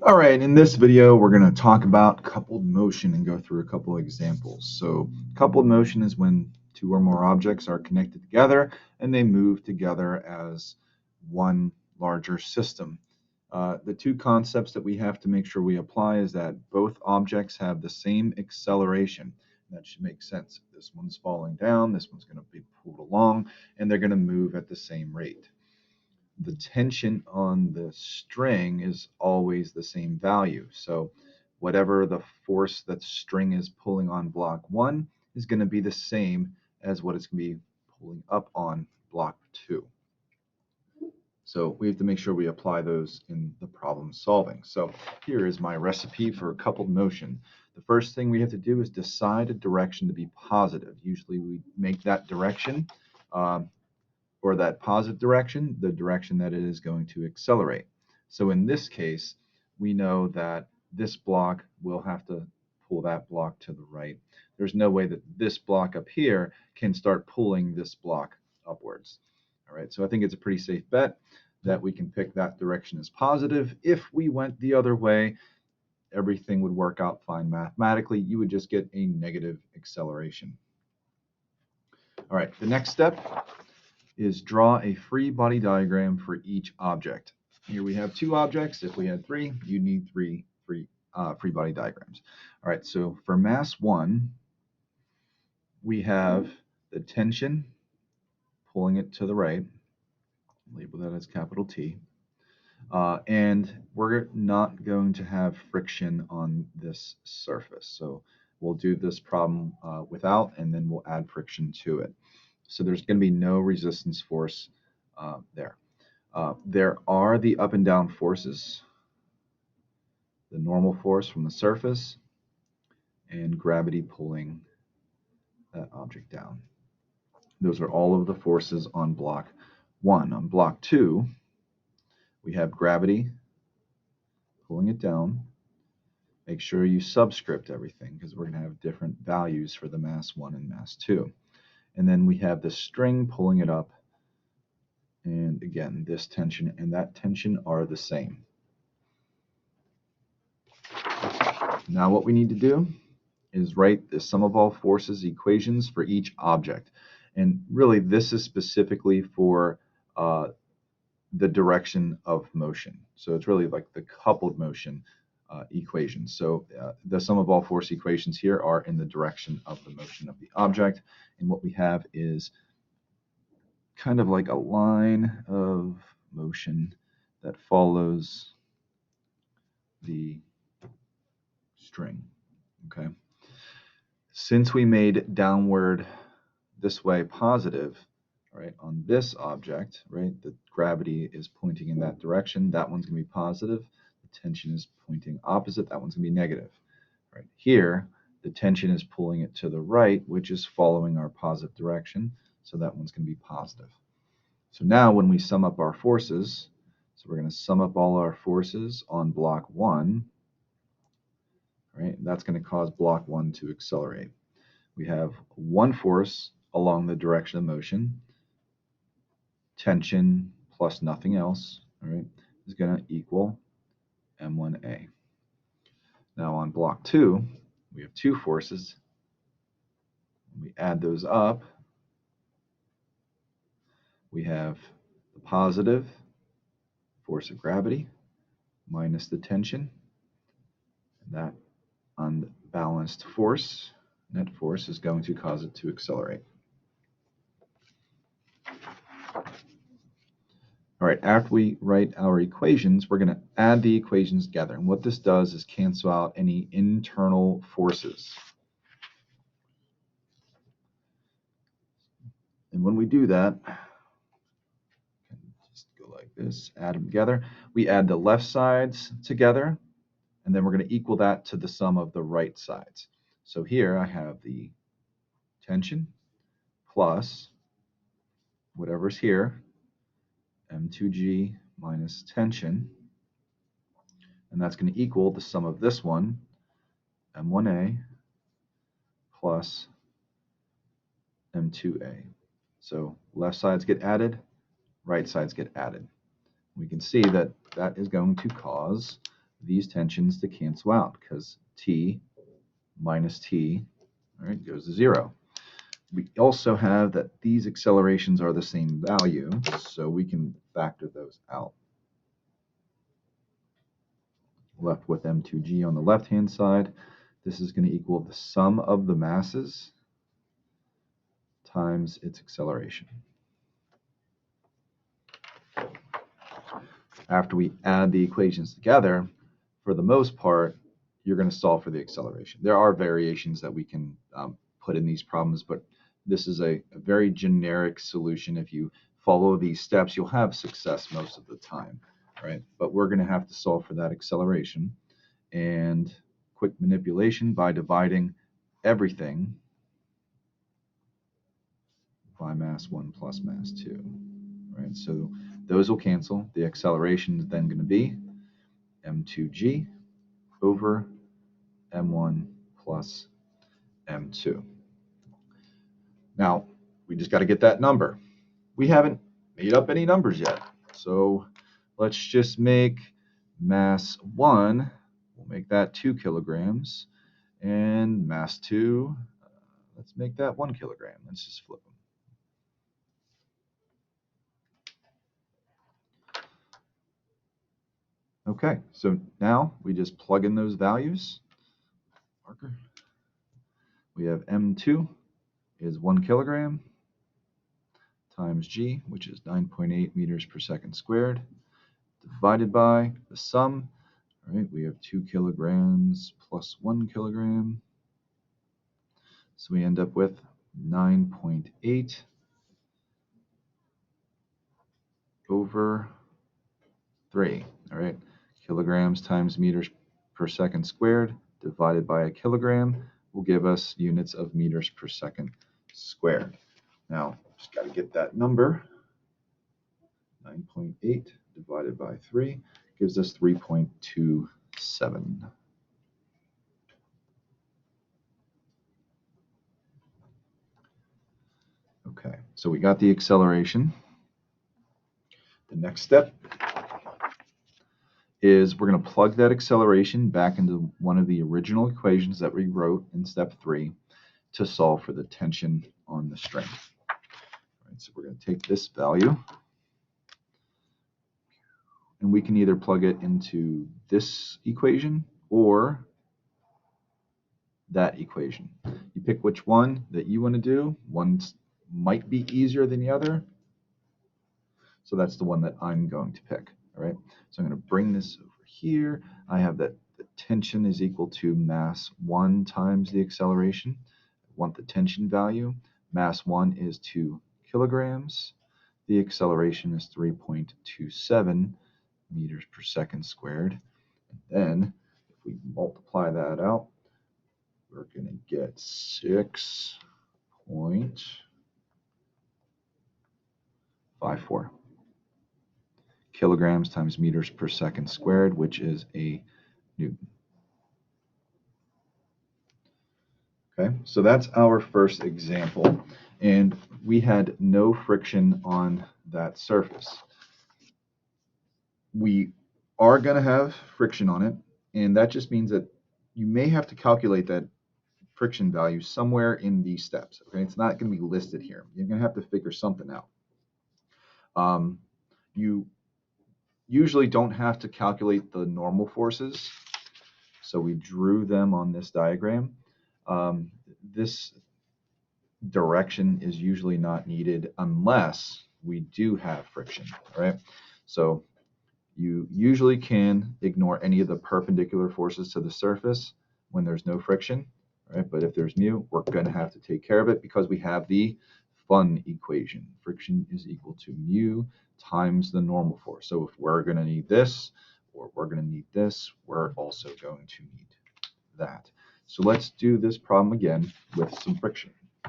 All right, in this video, we're going to talk about coupled motion and go through a couple of examples. So coupled motion is when two or more objects are connected together and they move together as one larger system. The two concepts that we have to make sure we apply is that both objects have the same acceleration. That should make sense. This one's falling down, this one's going to be pulled along, and they're going to move at the same rate. The tension on the string is always the same value. So whatever the force that the string is pulling on block 1 is going to be the same as what it's going to be pulling up on block 2. So we have to make sure we apply those in the problem solving. So here is my recipe for coupled motion. The first thing we have to do is decide a direction to be positive. Usually we make that direction or that positive direction, the direction that it is going to accelerate. So in this case, we know that this block will have to pull that block to the right. There's no way that this block up here can start pulling this block upwards. All right, so I think it's a pretty safe bet that we can pick that direction as positive. If we went the other way, everything would work out fine mathematically. You would just get a negative acceleration. All right, the next step is draw a free body diagram for each object. Here we have two objects. If we had three, you'd need three free body diagrams. All right, so for mass 1, we have the tension pulling it to the right. Label that as capital T. And we're not going to have friction on this surface. So we'll do this problem without, and then we'll add friction to it. So there's going to be no resistance force there. There are the up and down forces, the normal force from the surface, and gravity pulling that object down. Those are all of the forces on block 1. On block 2, we have gravity pulling it down. Make sure you subscript everything because we're going to have different values for the mass 1 and mass 2. And then we have the string pulling it up. And again, this tension and that tension are the same. Now what we need to do is write the sum of all forces equations for each object. And really, this is specifically for the direction of motion. So it's really like the coupled motion equations. So the sum of all force equations here are in the direction of the motion of the object. And what we have is kind of like a line of motion that follows the string. Okay. Since we made downward this way positive, right, on this object, right, the gravity is pointing in that direction, that one's going to be positive. The tension is pointing opposite, that one's going to be negative. Right here, the tension is pulling it to the right, which is following our positive direction, so that one's going to be positive. So now when we sum up our forces, so we're going to sum up all our forces on block 1, right? That's going to cause block 1 to accelerate. We have one force along the direction of motion, tension plus nothing else, all right, is going to equal M1A. Now on block 2, we have two forces. When we add those up, we have the positive force of gravity minus the tension. That unbalanced force, net force, is going to cause it to accelerate. All right, after we write our equations, we're going to add the equations together. And what this does is cancel out any internal forces. And when we do that, just go like this, add them together. We add the left sides together, and then we're going to equal that to the sum of the right sides. So here I have the tension plus whatever's here, M2G minus tension, and that's going to equal the sum of this one, M1A, plus M2A. So left sides get added, right sides get added. We can see that that is going to cause these tensions to cancel out because T minus T, all right, goes to 0. We also have that these accelerations are the same value, so we can factor those out. Left with m2g on the left-hand side. This is going to equal the sum of the masses times its acceleration. After we add the equations together, for the most part, you're going to solve for the acceleration. There are variations that we can put in these problems, but this is a very generic solution. If you follow these steps, you'll have success most of the time, right? But we're going to have to solve for that acceleration. And quick manipulation by dividing everything by mass 1 plus mass 2, right? So those will cancel. The acceleration is then going to be m2g over m1 plus m2. Now, we just got to get that number. We haven't made up any numbers yet. So let's just make mass 1, we'll make that 2 kilograms, and mass 2, let's make that 1 kilogram. Let's just flip them. Okay, so now we just plug in those values. Marker. We have m2 is 1 kilogram times g, which is 9.8 meters per second squared, divided by the sum. All right, we have 2 kilograms plus 1 kilogram. So we end up with 9.8 over 3. All right, kilograms times meters per second squared divided by a kilogram will give us units of meters per second squared. Now, just got to get that number. 9.8 divided by 3 gives us 3.27. Okay, so we got the acceleration. The next step is we're going to plug that acceleration back into one of the original equations that we wrote in step 3 to solve for the tension on the string. All right, so we're going to take this value, and we can either plug it into this equation or that equation. You pick which one that you want to do. One might be easier than the other, so that's the one that I'm going to pick. All right, so I'm going to bring this over here. I have that the tension is equal to mass 1 times the acceleration. I want the tension value. Mass 1 is 2 kilograms. The acceleration is 3.27 meters per second squared. And then if we multiply that out, we're going to get 6.54 kilograms times meters per second squared, which is a Newton. Okay, so that's our first example, and we had no friction on that surface. We are going to have friction on it, and that just means that you may have to calculate that friction value somewhere in these steps. Okay, it's not going to be listed here. You're going to have to figure something out. You usually don't have to calculate the normal forces, so we drew them on this diagram. This direction is usually not needed unless we do have friction, right? So you usually can ignore any of the perpendicular forces to the surface when there's no friction, right? But if there's mu, we're going to have to take care of it because we have the fun equation. Friction is equal to mu times the normal force. So if we're going to need this or we're going to need this, we're also going to need that. So let's do this problem again with some friction.